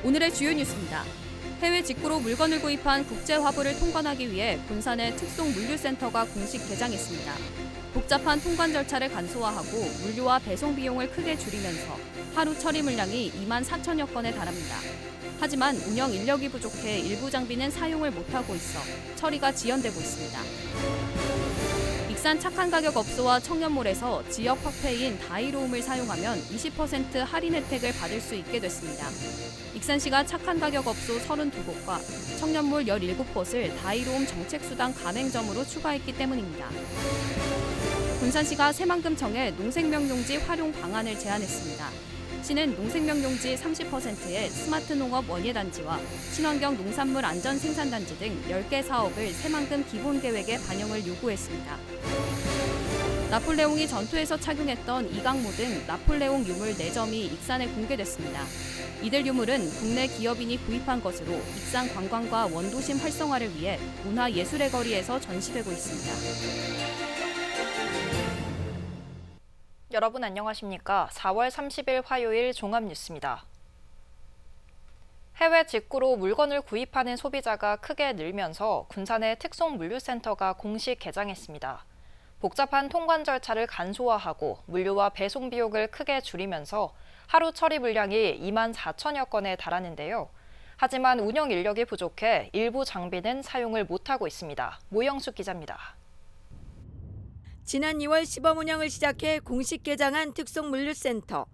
오늘의 주요 뉴스입니다. 해외 직구로 물건을 구입한 국제 화물을 통관하기 위해 군산의 특송 물류센터가 공식 개장했습니다. 복잡한 통관 절차를 간소화하고 물류와 배송 비용을 크게 줄이면서 하루 처리 물량이 2만 4천여 건에 달합니다. 하지만 운영 인력이 부족해 일부 장비는 사용을 못하고 있어 처리가 지연되고 있습니다. 익산 착한 가격 업소와 청년몰에서 지역 확대인 다이로움을 사용하면 20% 할인 혜택을 받을 수 있게 됐습니다. 익산시가 착한 가격 업소 32곳과 청년몰 17곳을 다이로움 정책수당 가맹점으로 추가했기 때문입니다. 군산시가 새만금청에 농생명용지 활용 방안을 제안했습니다. 시는 농생명용지 30%의 스마트 농업 원예단지와 친환경 농산물 안전 생산단지 등 10개 사업을 새만금 기본계획에 반영을 요구했습니다. 나폴레옹이 전투에서 착용했던 이강모 등 나폴레옹 유물 4점이 익산에 공개됐습니다. 이들 유물은 국내 기업인이 구입한 것으로 익산 관광과 원도심 활성화를 위해 문화예술의 거리에서 전시되고 있습니다. 여러분 안녕하십니까? 4월 30일 화요일 종합뉴스입니다. 해외 직구로 물건을 구입하는 소비자가 크게 늘면서 군산의 특송 물류센터가 공식 개장했습니다. 복잡한 통관 절차를 간소화하고 물류와 배송 비용을 크게 줄이면서 하루 처리 물량이 2만 4천여 건에 달하는데요. 하지만 운영 인력이 부족해 일부 장비는 사용을 못하고 있습니다. 모영숙 기자입니다. 지난 2월 시범 운영을 시작해 공식 개장한 특송 물류센터.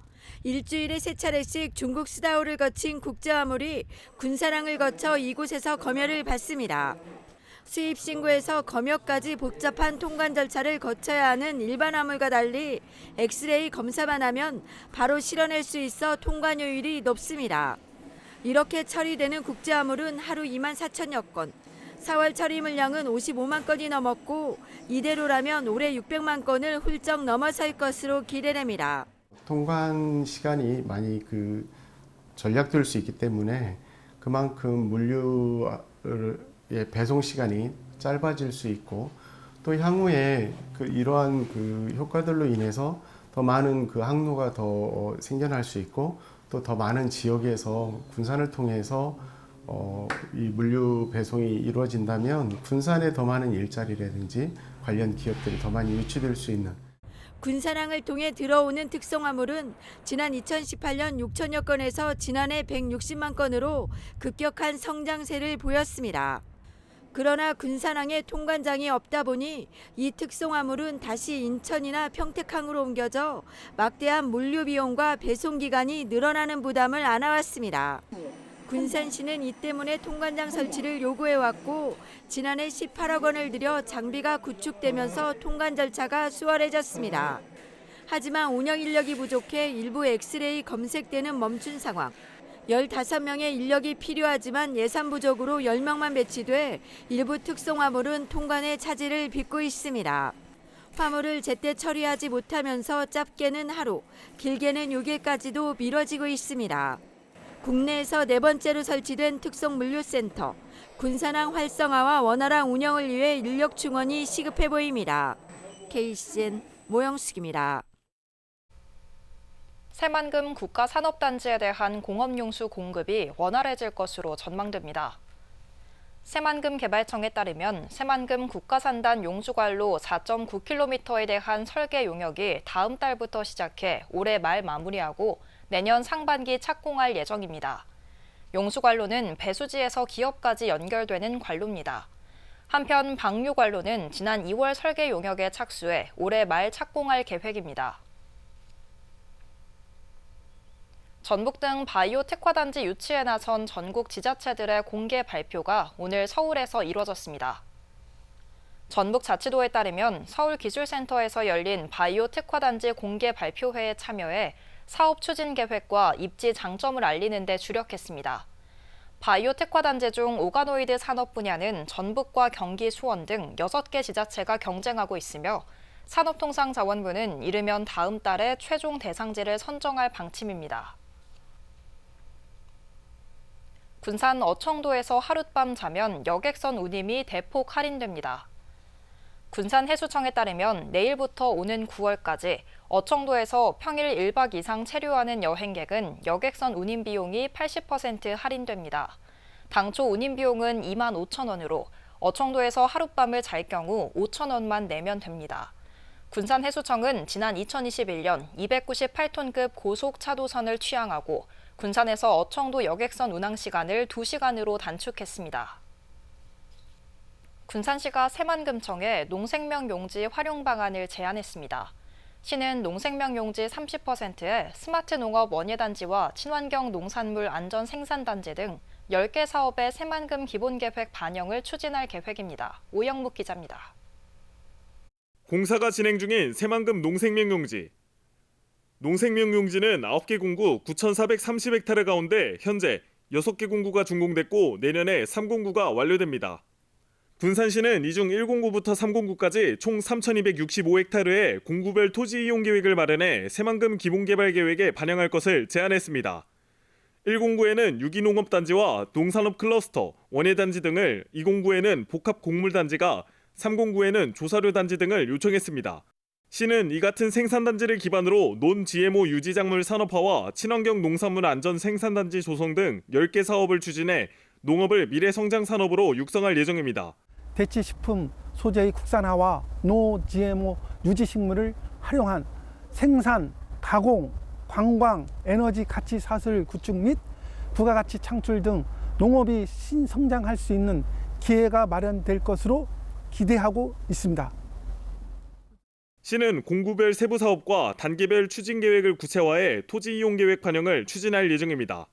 일주일에 3차례씩 중국 스다오를 거친 국제화물이 군사랑을 거쳐 이곳에서 검열을 받습니다. 수입 신고에서 검역까지 복잡한 통관 절차를 거쳐야 하는 일반 화물과 달리 엑스레이 검사만 하면 바로 실어낼 수 있어 통관효율이 높습니다. 이렇게 처리되는 국제화물은 하루 2만 4천여 건. 4월 처리 물량은 55만 건이 넘었고 이대로라면 올해 600만 건을 훌쩍 넘어설 것으로 기대됩니다. 통관 시간이 많이 전략될 수 있기 때문에 그만큼 물류의 배송 시간이 짧아질 수 있고 또 향후에 이러한 효과들로 인해서 더 많은 항로가 더 생겨날 수 있고 또 더 많은 지역에서 군산을 통해서 이 물류 배송이 이루어진다면 군산에 더 많은 일자리라든지 관련 기업들이 더 많이 유치될 수 있는. 군사랑을 통해 들어오는 특송화물은 지난 2018년 6천여 건에서 지난해 160만 건으로 급격한 성장세를 보였습니다. 그러나 군사랑에 통관장이 없다 보니 이 특송화물은 다시 인천이나 평택항으로 옮겨져 막대한 물류 비용과 배송 기간이 늘어나는 부담을 안아왔습니다. 군산시는 이 때문에 통관장 설치를 요구해왔고 지난해 18억 원을 들여 장비가 구축되면서 통관 절차가 수월해졌습니다. 하지만 운영 인력이 부족해 일부 엑스레이 검색대는 멈춘 상황. 15명의 인력이 필요하지만 예산 부족으로 10명만 배치돼 일부 특송화물은 통관의 차질을 빚고 있습니다. 화물을 제때 처리하지 못하면서 짧게는 하루, 길게는 6일까지도 미뤄지고 있습니다. 국내에서 4번째로 설치된 특송 물류센터, 군산항 활성화와 원활한 운영을 위해 인력 충원이 시급해 보입니다. KCN 모영숙입니다. 새만금 국가산업단지에 대한 공업용수 공급이 원활해질 것으로 전망됩니다. 새만금 개발청에 따르면 새만금 국가산단 용수관로 4.9km에 대한 설계 용역이 다음 달부터 시작해 올해 말 마무리하고 내년 상반기 착공할 예정입니다. 용수관로는 배수지에서 기업까지 연결되는 관로입니다. 한편 방류관로는 지난 2월 설계 용역에 착수해 올해 말 착공할 계획입니다. 전북 등 바이오 특화단지 유치에 나선 전국 지자체들의 공개 발표가 오늘 서울에서 이뤄졌습니다. 전북자치도에 따르면 서울기술센터에서 열린 바이오 특화단지 공개 발표회에 참여해 사업 추진 계획과 입지 장점을 알리는 데 주력했습니다. 바이오 특화단지 중 오가노이드 산업 분야는 전북과 경기, 수원 등 6개 지자체가 경쟁하고 있으며 산업통상자원부는 이르면 다음 달에 최종 대상지를 선정할 방침입니다. 군산 어청도에서 하룻밤 자면 여객선 운임이 대폭 할인됩니다. 군산해수청에 따르면 내일부터 오는 9월까지 어청도에서 평일 1박 이상 체류하는 여행객은 여객선 운임 비용이 80% 할인됩니다. 당초 운임 비용은 2만 5천 원으로 어청도에서 하룻밤을 잘 경우 5천 원만 내면 됩니다. 군산해수청은 지난 2021년 298톤급 고속 차도선을 취항하고 군산에서 어청도 여객선 운항 시간을 2시간으로 단축했습니다. 군산시가 새만금청에 농생명용지 활용 방안을 제안했습니다. 시는 농생명용지 30%에 스마트 농업 원예단지와 친환경 농산물 안전 생산단지 등 10개 사업의 새만금 기본계획 반영을 추진할 계획입니다. 오영묵 기자입니다. 공사가 진행 중인 새만금 농생명용지. 농생명용지는 9개 공구 9,430헥타르 가운데 현재 6개 공구가 준공됐고 내년에 3공구가 완료됩니다. 군산시는 이중 1공구부터 3공구까지 총 3,265헥타르의 공구별 토지 이용 계획을 마련해 새만금 기본개발 계획에 반영할 것을 제안했습니다. 1공구에는 유기농업단지와 농산업 클러스터, 원예단지 등을, 2공구에는 복합 곡물단지가, 3공구에는 조사료 단지 등을 요청했습니다. 시는 이 같은 생산단지를 기반으로 논-GMO 유지작물 산업화와 친환경 농산물 안전 생산단지 조성 등 10개 사업을 추진해 농업을 미래성장 산업으로 육성할 예정입니다. 대체식품 소재의 국산화와 노-GMO 유지식물을 활용한 생산, 가공, 관광, 에너지 가치 사슬 구축 및 부가가치 창출 등 농업이 신성장할 수 있는 기회가 마련될 것으로 기대하고 있습니다. 시는 공구별 세부 사업과 단계별 추진 계획을 구체화해 토지 이용 계획 반영을 추진할 예정입니다.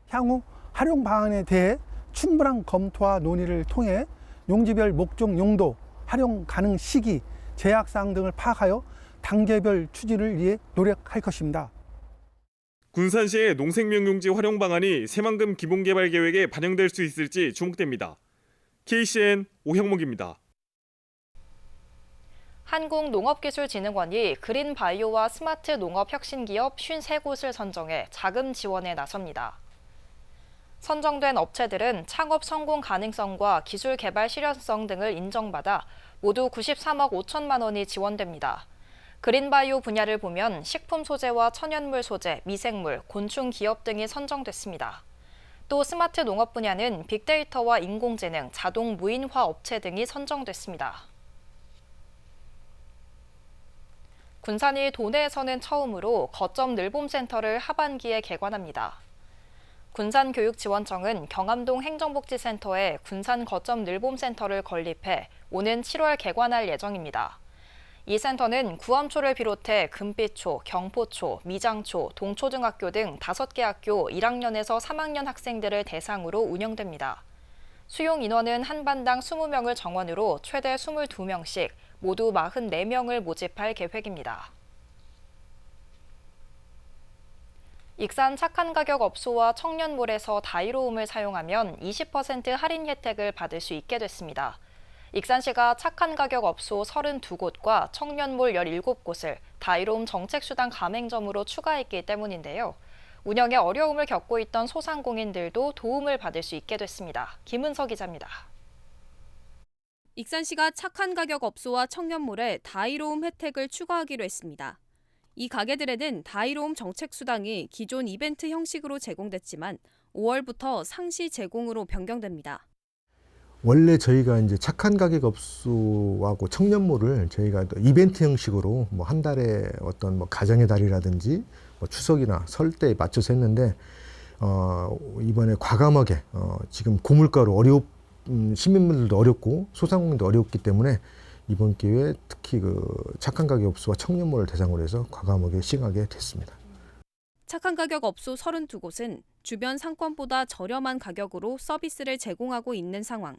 향후 활용 방안에 대해 충분한 검토와 논의를 통해 용지별 목적 용도, 활용 가능 시기, 제약사항 등을 파악하여 단계별 추진을 위해 노력할 것입니다. 군산시의 농생명용지 활용 방안이 새만금 기본개발 계획에 반영될 수 있을지 주목됩니다. KCN 오형목입니다. 한국농업기술진흥원이 그린바이오와 스마트 농업 혁신기업 53곳을 선정해 자금 지원에 나섭니다. 선정된 업체들은 창업 성공 가능성과 기술 개발 실현성 등을 인정받아 모두 93억 5천만 원이 지원됩니다. 그린바이오 분야를 보면 식품 소재와 천연물 소재, 미생물, 곤충 기업 등이 선정됐습니다. 또 스마트 농업 분야는 빅데이터와 인공지능, 자동 무인화 업체 등이 선정됐습니다. 군산이 도내에서는 처음으로 거점 늘봄센터를 하반기에 개관합니다. 군산교육지원청은 경암동 행정복지센터에 군산 거점 늘봄센터를 건립해 오는 7월 개관할 예정입니다. 이 센터는 구암초를 비롯해 금빛초, 경포초, 미장초, 동초등학교 등 5개 학교 1학년에서 3학년 학생들을 대상으로 운영됩니다. 수용 인원은 한 반당 20명을 정원으로 최대 22명씩 모두 44명을 모집할 계획입니다. 익산 착한 가격 업소와 청년몰에서 다이로움을 사용하면 20% 할인 혜택을 받을 수 있게 됐습니다. 익산시가 착한 가격 업소 32곳과 청년몰 17곳을 다이로움 정책수당 가맹점으로 추가했기 때문인데요. 운영에 어려움을 겪고 있던 소상공인들도 도움을 받을 수 있게 됐습니다. 김은서 기자입니다. 익산시가 착한 가격 업소와 청년몰에 다이로움 혜택을 추가하기로 했습니다. 이 가게들에는 다이로움 정책수당이 기존 이벤트 형식으로 제공됐지만 5월부터 상시 제공으로 변경됩니다. 원래 저희가 이제 착한 가격 업소하고 청년몰을 저희가 이벤트 형식으로 뭐 한 달에 어떤 뭐 가정의 달이라든지 뭐 추석이나 설 때에 맞춰서 했는데 이번에 과감하게 지금 고물가로 시민분들도 어렵고 소상공인도 어렵기 때문에 이번 기회에 특히 그 착한 가격 업소와 청년몰을 대상으로 해서 과감하게 시행하게 됐습니다. 착한 가격 업소 32곳은 주변 상권보다 저렴한 가격으로 서비스를 제공하고 있는 상황.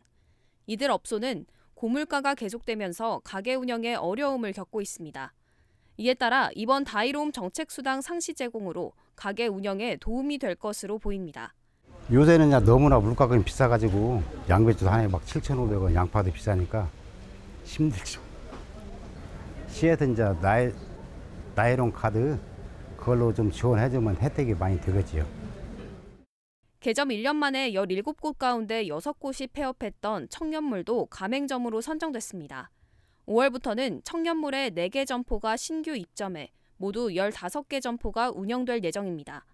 이들 업소는 고물가가 계속되면서 가게 운영에 어려움을 겪고 있습니다. 이에 따라 이번 다이로움 정책수당 상시 제공으로 가게 운영에 도움이 될 것으로 보입니다. 요새는 너무나 물가가 비싸가지고 양배추도 하나에 막 7,500원, 양파도 비싸니까 힘들죠. 시에서 이제 나이론 카드 그걸로 좀 지원해주면 혜택이 많이 되겠지요. 개점 1년 만에 17곳 가운데 6곳이 폐업했던 청년몰도 가맹점으로 선정됐습니다. 5월부터는 청년몰에 4개 점포가 신규 입점해 모두 15개 점포가 운영될 예정입니다.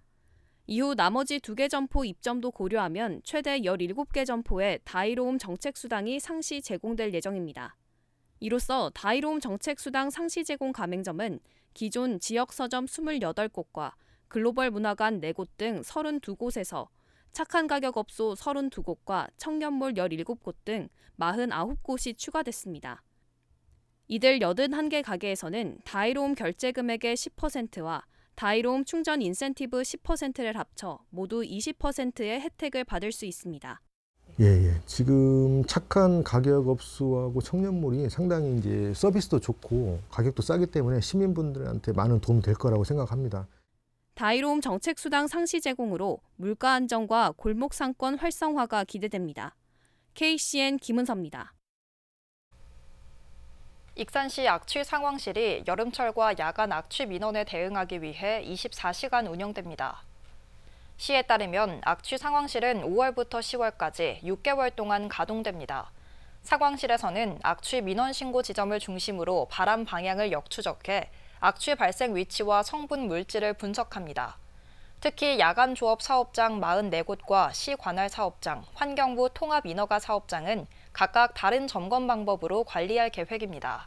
이후 나머지 2개 점포 입점도 고려하면 최대 17개 점포에 다이로움 정책수당이 상시 제공될 예정입니다. 이로써 다이로움 정책수당 상시 제공 가맹점은 기존 지역 서점 28곳과 글로벌 문화관 4곳 등 32곳에서 착한 가격 업소 32곳과 청년몰 17곳 등 49곳이 추가됐습니다. 이들 81개 가게에서는 다이로움 결제 금액의 10%와 다이로움 충전 인센티브 10%를 합쳐 모두 20%의 혜택을 받을 수 있습니다. 예. 지금 착한 가격 업소하고 청년몰이 상당히 이제 서비스도 좋고 가격도 싸기 때문에 시민분들한테 많은 도움이 될 거라고 생각합니다. 다이로움 정책수당 상시 제공으로 물가 안정과 골목 상권 활성화가 기대됩니다. KCN 김은서입니다. 익산시 악취 상황실이 여름철과 야간 악취 민원에 대응하기 위해 24시간 운영됩니다. 시에 따르면 악취 상황실은 5월부터 10월까지 6개월 동안 가동됩니다. 상황실에서는 악취 민원 신고 지점을 중심으로 바람 방향을 역추적해 악취 발생 위치와 성분 물질을 분석합니다. 특히 야간 조업 사업장 44곳과 시 관할 사업장, 환경부 통합 인허가 사업장은 각각 다른 점검 방법으로 관리할 계획입니다.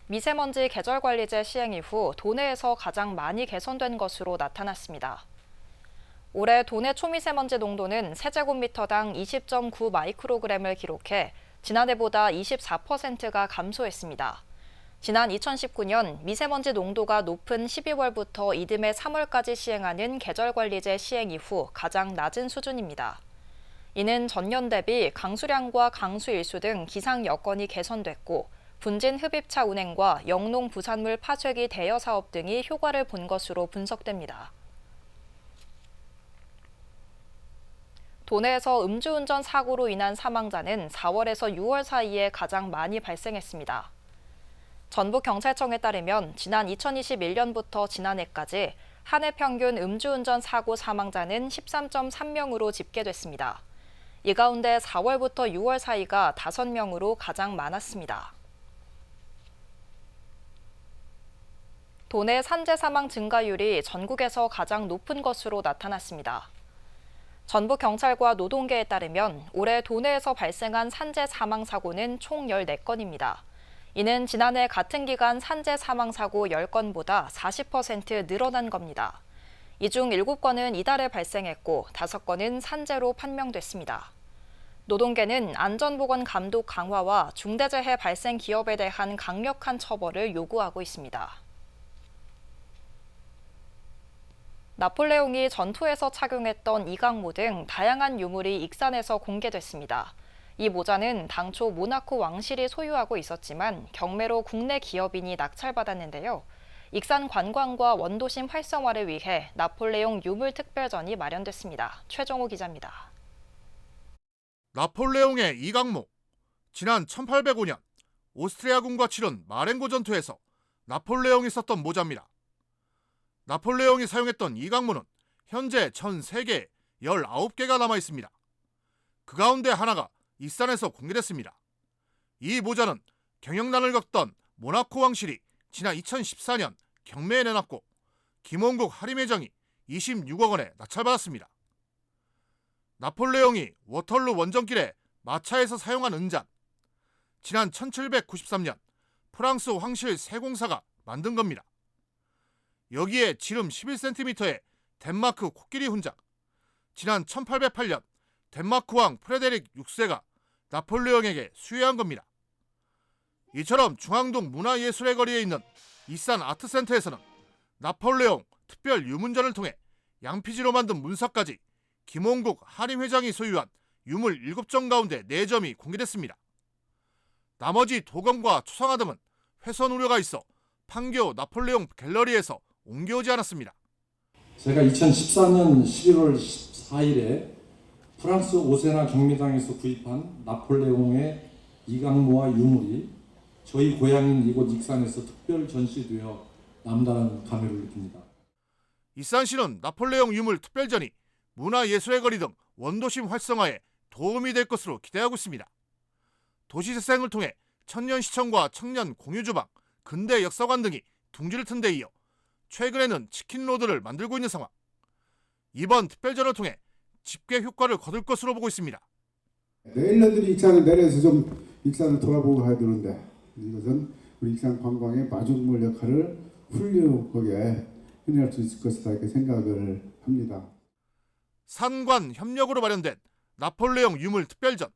미세먼지 계절관리제 시행 이후 도내에서 가장 많이 개선된 것으로 나타났습니다. 올해 도내 초미세먼지 농도는 세제곱미터당 20.9 마이크로그램을 기록해 지난해보다 24%가 감소했습니다. 지난 2019년 미세먼지 농도가 높은 12월부터 이듬해 3월까지 시행하는 계절관리제 시행 이후 가장 낮은 수준입니다. 이는 전년 대비 강수량과 강수일수 등 기상 여건이 개선됐고 분진 흡입차 운행과 영농 부산물 파쇄기 대여 사업 등이 효과를 본 것으로 분석됩니다. 도내에서 음주운전 사고로 인한 사망자는 4월에서 6월 사이에 가장 많이 발생했습니다. 전북경찰청에 따르면 지난 2021년부터 지난해까지 한 해 평균 음주운전 사고 사망자는 13.3명으로 집계됐습니다. 이 가운데 4월부터 6월 사이가 5명으로 가장 많았습니다. 도내 산재 사망 증가율이 전국에서 가장 높은 것으로 나타났습니다. 전북경찰과 노동계에 따르면 올해 도내에서 발생한 산재 사망 사고는 총 14건입니다. 이는 지난해 같은 기간 산재 사망 사고 10건보다 40% 늘어난 겁니다. 이 중 7건은 이달에 발생했고 5건은 산재로 판명됐습니다. 노동계는 안전보건 감독 강화와 중대재해 발생 기업에 대한 강력한 처벌을 요구하고 있습니다. 나폴레옹이 전투에서 착용했던 이강모 등 다양한 유물이 익산에서 공개됐습니다. 이 모자는 당초 모나코 왕실이 소유하고 있었지만 경매로 국내 기업인이 낙찰받았는데요. 익산 관광과 원도심 활성화를 위해 나폴레옹 유물 특별전이 마련됐습니다. 최정호 기자입니다. 나폴레옹의 이강모. 지난 1805년 오스트리아군과 치른 마렌고 전투에서 나폴레옹이 썼던 모자입니다. 나폴레옹이 사용했던 이강모는 현재 전 세계에 19개가 남아 있습니다. 그 가운데 하나가 익산에서 공개됐습니다. 이 모자는 경영난을 겪던 모나코 왕실이 지난 2014년 경매에 내놨고 김원국 할인회장이 26억 원에 낙찰받았습니다. 나폴레옹이 워털루 원정길에 마차에서 사용한 은잔. 지난 1793년 프랑스 황실 세공사가 만든 겁니다. 여기에 지름 11cm의 덴마크 코끼리 훈장. 지난 1808년 덴마크 왕 프레데릭 6세가 나폴레옹에게 수여한 겁니다. 이처럼 중앙동 문화예술의 거리에 있는 익산 아트센터에서는 나폴레옹 특별 유문전을 통해 양피지로 만든 문서까지 김홍국 할인회장이 소유한 유물 7점 가운데 4점이 공개됐습니다. 나머지 도검과 초상화 등은 훼손 우려가 있어 판교 나폴레옹 갤러리에서 옮겨오지 않았습니다. 제가 2014년 11월 14일에 프랑스 오세나 경매장에서 구입한 나폴레옹의 이강모와 유물이 저희 고향인 이곳 익산에서 특별 전시되어 남다른 감회를 느낍니다. 익산시는 나폴레옹 유물 특별전이 문화예술의 거리 등 원도심 활성화에 도움이 될 것으로 기대하고 있습니다. 도시재생을 통해 청년시청과 청년 공유주방, 근대 역사관 등이 둥지를 튼 데 이어 최근에는 치킨로드를 만들고 있는 상황. 이번 특별전을 통해 집계 효과를 거둘 것으로 보고 있습니다. 내일년들이 익산을 내려서 좀 익산을 돌아보고 가야 되는데 이것은 우리 익산 관광의 마중물 역할을 훌륭하게 해낼 수 있을 것이다 이렇게 생각을 합니다. 산관 협력으로 마련된 나폴레옹 유물 특별전.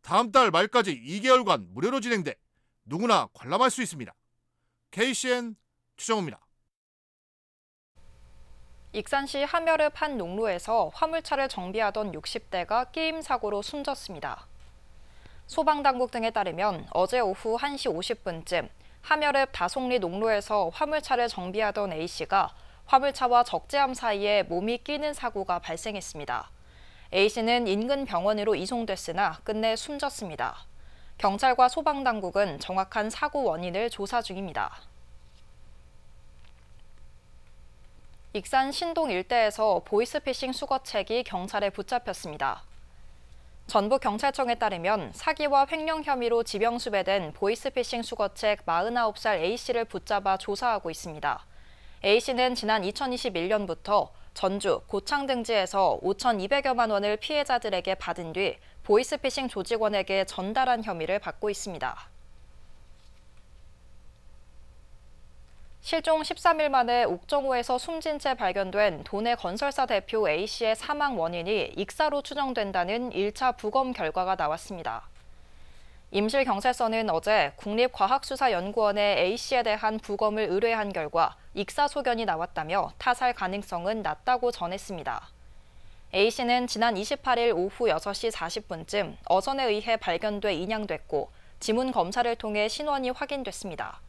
다음 달 말까지 2개월간 무료로 진행돼 누구나 관람할 수 있습니다. KCN 추정호입니다. 익산시 하멸읍 한 농로에서 화물차를 정비하던 60대가 끼임 사고로 숨졌습니다. 소방당국 등에 따르면 어제 오후 1시 50분쯤 하멸읍 다송리 농로에서 화물차를 정비하던 A씨가 화물차와 적재함 사이에 몸이 끼는 사고가 발생했습니다. A씨는 인근 병원으로 이송됐으나 끝내 숨졌습니다. 경찰과 소방당국은 정확한 사고 원인을 조사 중입니다. 익산 신동 일대에서 보이스피싱 수거책이 경찰에 붙잡혔습니다. 전북경찰청에 따르면 사기와 횡령 혐의로 지병수배된 보이스피싱 수거책 49살 A씨를 붙잡아 조사하고 있습니다. A씨는 지난 2021년부터 전주, 고창 등지에서 5,200여만 원을 피해자들에게 받은 뒤 보이스피싱 조직원에게 전달한 혐의를 받고 있습니다. 실종 13일 만에 옥정호에서 숨진 채 발견된 도내 건설사 대표 A씨의 사망 원인이 익사로 추정된다는 1차 부검 결과가 나왔습니다. 임실경찰서는 어제 국립과학수사연구원에 A씨에 대한 부검을 의뢰한 결과 익사 소견이 나왔다며 타살 가능성은 낮다고 전했습니다. A씨는 지난 28일 오후 6시 40분쯤 어선에 의해 발견돼 인양됐고 지문 검사를 통해 신원이 확인됐습니다.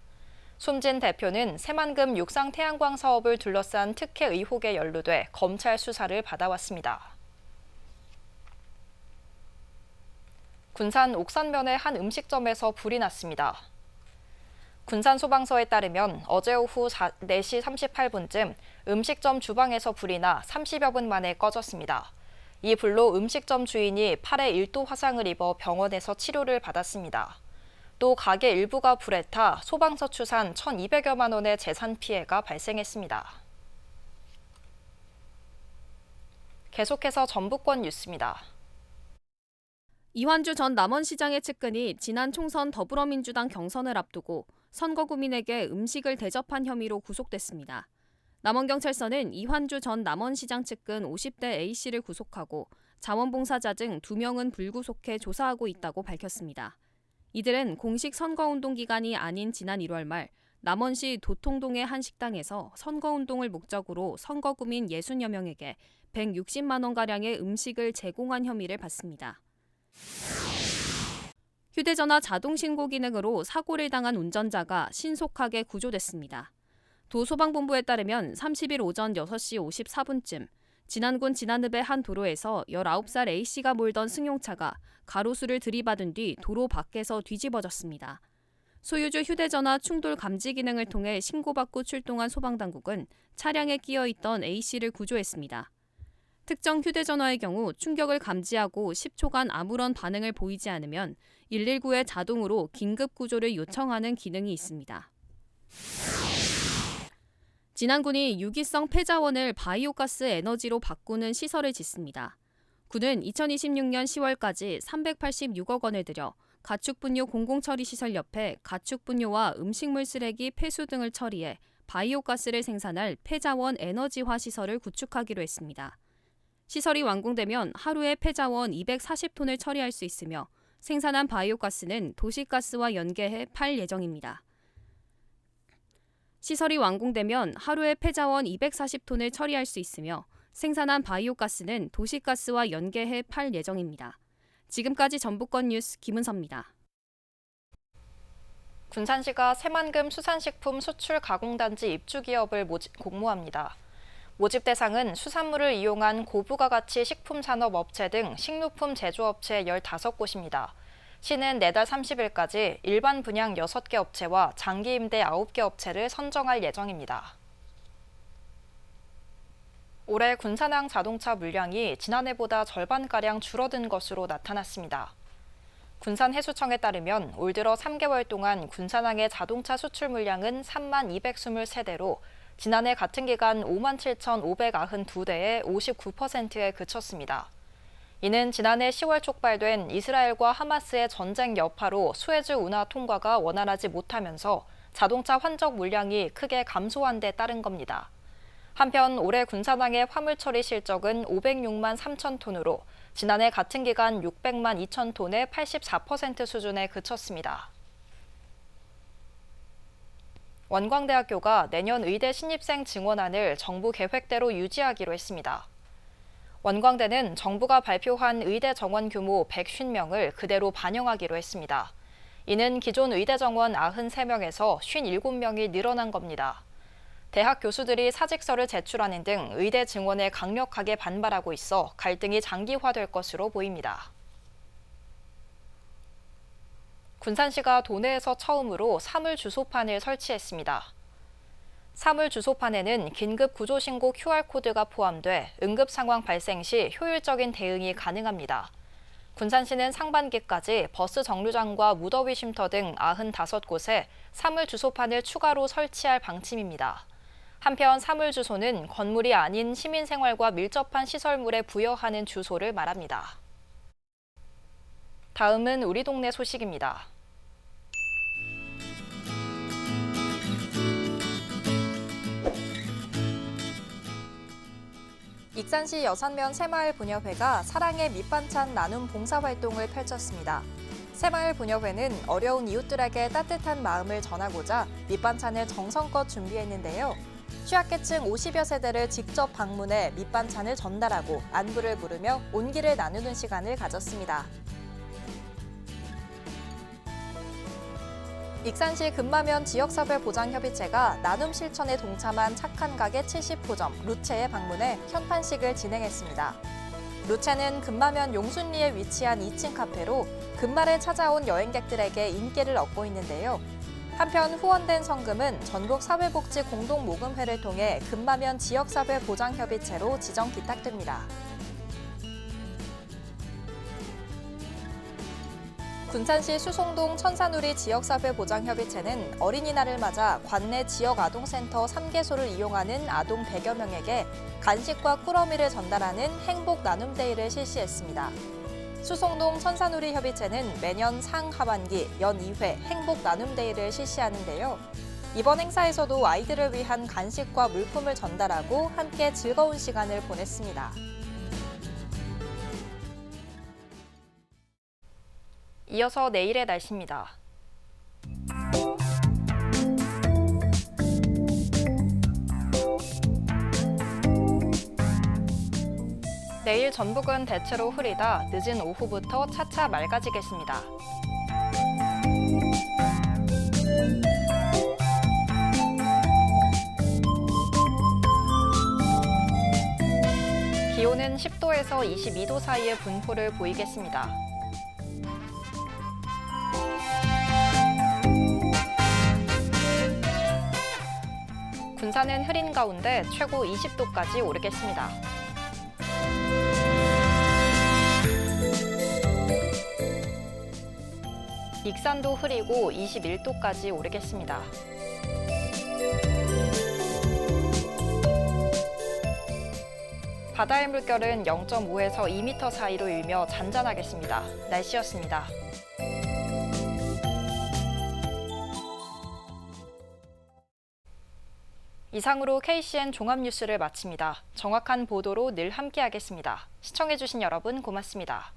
숨진 대표는 새만금 육상 태양광 사업을 둘러싼 특혜 의혹에 연루돼 검찰 수사를 받아왔습니다. 군산 옥산면의 한 음식점에서 불이 났습니다. 군산 소방서에 따르면 어제 오후 4시 38분쯤 음식점 주방에서 불이 나 30여 분 만에 꺼졌습니다. 이 불로 음식점 주인이 팔에 1도 화상을 입어 병원에서 치료를 받았습니다. 또 가게 일부가 불에 타 소방서 추산 1,200여만 원의 재산 피해가 발생했습니다. 계속해서 전북권 뉴스입니다. 이환주 전 남원시장의 측근이 지난 총선 더불어민주당 경선을 앞두고 선거구민에게 음식을 대접한 혐의로 구속됐습니다. 남원경찰서는 이환주 전 남원시장 측근 50대 A씨를 구속하고 자원봉사자 등 2명은 불구속해 조사하고 있다고 밝혔습니다. 이들은 공식 선거운동 기간이 아닌 지난 1월 말 남원시 도통동의 한 식당에서 선거운동을 목적으로 선거구민 60여 명에게 160만 원가량의 음식을 제공한 혐의를 받습니다. 휴대전화 자동신고 기능으로 사고를 당한 운전자가 신속하게 구조됐습니다. 도소방본부에 따르면 30일 오전 6시 54분쯤 진안군 진안읍의 한 도로에서 19살 A씨가 몰던 승용차가 가로수를 들이받은 뒤 도로 밖에서 뒤집어졌습니다. 소유주 휴대전화 충돌 감지 기능을 통해 신고받고 출동한 소방당국은 차량에 끼어 있던 A씨를 구조했습니다. 특정 휴대전화의 경우 충격을 감지하고 10초간 아무런 반응을 보이지 않으면 119에 자동으로 긴급 구조를 요청하는 기능이 있습니다. 진안군이 유기성 폐자원을 바이오가스 에너지로 바꾸는 시설을 짓습니다. 군은 2026년 10월까지 386억 원을 들여 가축분뇨 공공처리시설 옆에 가축분뇨와 음식물 쓰레기 폐수 등을 처리해 바이오가스를 생산할 폐자원 에너지화 시설을 구축하기로 했습니다. 시설이 완공되면 하루에 폐자원 240톤을 처리할 수 있으며 생산한 바이오가스는 도시가스와 연계해 팔 예정입니다. 시설이 완공되면 하루에 폐자원 240톤을 처리할 수 있으며 생산한 바이오가스는 도시가스와 연계해 팔 예정입니다. 지금까지 전북권 뉴스 김은서입니다. 군산시가 새만금 수산식품 수출 가공단지 입주기업을 공모합니다. 모집 대상은 수산물을 이용한 고부가 가치 식품산업업체 등 식료품 제조업체 15곳입니다. 시는 내달 30일까지 일반 분양 6개 업체와 장기 임대 9개 업체를 선정할 예정입니다. 올해 군산항 자동차 물량이 지난해보다 절반가량 줄어든 것으로 나타났습니다. 군산해수청에 따르면 올 들어 3개월 동안 군산항의 자동차 수출 물량은 3만 223대로 지난해 같은 기간 5만 7,592대의 59%에 그쳤습니다. 이는 지난해 10월 촉발된 이스라엘과 하마스의 전쟁 여파로 수에즈 운하 통과가 원활하지 못하면서 자동차 환적 물량이 크게 감소한 데 따른 겁니다. 한편 올해 군산항의 화물 처리 실적은 506만 3천 톤으로 지난해 같은 기간 600만 2천 톤의 84% 수준에 그쳤습니다. 원광대학교가 내년 의대 신입생 증원안을 정부 계획대로 유지하기로 했습니다. 원광대는 정부가 발표한 의대 정원 규모 150명을 그대로 반영하기로 했습니다. 이는 기존 의대 정원 93명에서 57명이 늘어난 겁니다. 대학 교수들이 사직서를 제출하는 등 의대 증원에 강력하게 반발하고 있어 갈등이 장기화될 것으로 보입니다. 군산시가 도내에서 처음으로 사물 주소판을 설치했습니다. 사물 주소판에는 긴급 구조 신고 QR코드가 포함돼 응급 상황 발생 시 효율적인 대응이 가능합니다. 군산시는 상반기까지 버스 정류장과 무더위 쉼터 등 95곳에 사물 주소판을 추가로 설치할 방침입니다. 한편 사물 주소는 건물이 아닌 시민 생활과 밀접한 시설물에 부여하는 주소를 말합니다. 다음은 우리 동네 소식입니다. 익산시 여산면 새마을 분협회가 사랑의 밑반찬 나눔 봉사활동을 펼쳤습니다. 새마을 분협회는 어려운 이웃들에게 따뜻한 마음을 전하고자 밑반찬을 정성껏 준비했는데요. 취약계층 50여 세대를 직접 방문해 밑반찬을 전달하고 안부를 물으며 온기를 나누는 시간을 가졌습니다. 익산시 금마면 지역사회보장협의체가 나눔 실천에 동참한 착한 가게 70호점 루체에 방문해 현판식을 진행했습니다. 루체는 금마면 용순리에 위치한 2층 카페로 금마를 찾아온 여행객들에게 인기를 얻고 있는데요. 한편 후원된 성금은 전국사회복지 공동모금회를 통해 금마면 지역사회보장협의체로 지정 기탁됩니다. 군산시 수송동 천산우리 지역사회보장협의체는 어린이날을 맞아 관내 지역아동센터 3개소를 이용하는 아동 100여 명에게 간식과 꾸러미를 전달하는 행복나눔데이를 실시했습니다. 수송동 천산우리 협의체는 매년 상하반기 연 2회 행복나눔데이를 실시하는데요. 이번 행사에서도 아이들을 위한 간식과 물품을 전달하고 함께 즐거운 시간을 보냈습니다. 이어서 내일의 날씨입니다. 내일 전북은 대체로 흐리다 늦은 오후부터 차차 맑아지겠습니다. 기온은 10도에서 22도 사이의 분포를 보이겠습니다. 군산은 흐린 가운데 최고 20도까지 오르겠습니다. 익산도 흐리고 21도까지 오르겠습니다. 바다의 물결은 0.5에서 2m 사이로 일며 잔잔하겠습니다. 날씨였습니다. 이상으로 KCN 종합뉴스를 마칩니다. 정확한 보도로 늘 함께하겠습니다. 시청해주신 여러분 고맙습니다.